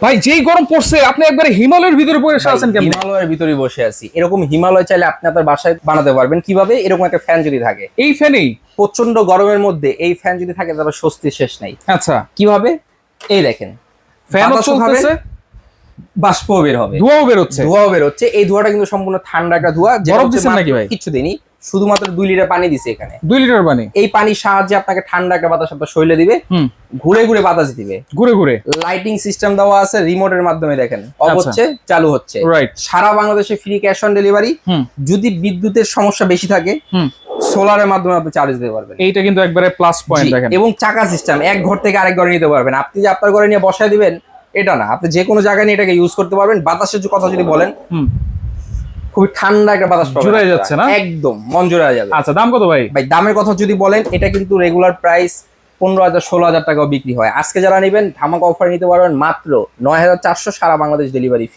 ভাই যেই গরম পড়ছে আপনি একবারে হিমালয়ের ভিতরে বসে আছেন কেন? হিমালয়ের ভিতরে বসে আছি। এরকম হিমালয় চাইলে আপনি আপনার বাসায় বানাতে পারবেন। কিভাবে? এরকম একটা ফ্যান যদি থাকে, এই ফ্যানেই? প্রচন্ড গরমের মধ্যে এই ফ্যান যদি থাকে তাহলে স্বস্তির শেষ নাই। আচ্ছা, কিভাবে? এই দেখেন, ফ্যানও বাতাসও চলতেছে, বাষ্প বের হবে, ধোঁয়াও বের হচ্ছে। ধোঁয়াও বের হচ্ছে। এই ধোঁয়াটা কিন্তু সম্পূর্ণ ঠান্ডা একটা ধোঁয়া। বরফ দিচ্ছেন নাকি ভাই? কিছু দিনই, শুধুমাত্র 2 লিটার পানি দিছে এখানে। 2 লিটার পানি? এই পানির সাহায্যে আপনাকে ঠান্ডা একটা বাতাস আপনার শরীরে দিবে, হুম, ঘুরে ঘুরে বাতাস দিবে। ঘুরে ঘুরে লাইটিং সিস্টেম দেওয়া আছে, রিমোটের মাধ্যমে দেখেন অফ আচ্ছা। হচ্ছে, চালু হচ্ছে। রাইট। সারা বাংলাদেশে ফ্রি ক্যাশ অন ডেলিভারি। হুম যদি বিদ্যুতের সমস্যা বেশি থাকে, হুম, সোলারের মাধ্যমে আপনি চার্জ দিতে পারবেন। এইটা কিন্তু একবারে প্লাস পয়েন্ট জি, দেখেন। এবং চাকা সিস্টেম, এক ঘর থেকে আরেক ঘরে নিতে পারবেন। আপনি যে আপনার ঘরে নিয়ে বসায় দিবেন এটা না, আপনি যে কোনো জায়গায় নিয়ে এটাকে ইউজ করতে পারবেন। বাতাসের কথা যদি বলেন, হুম, খুবই ঠান্ডা একটা বাতাস পাবেন, জুড়াই যাচ্ছে না? একদম মন জুড়ে যাবে। আচ্ছা, দাম কত ভাই? ভাই দামের কথা যদি বলেন, এটা কিন্তু রেগুলার প্রাইস 15,000 16,000 টাকাও বিক্রি হয়। আজকে যারা নেবেন ধামাকা অফার নিতে পারবেন মাত্র 9,400, সারা বাংলাদেশ ডেলিভারি ফ্রি।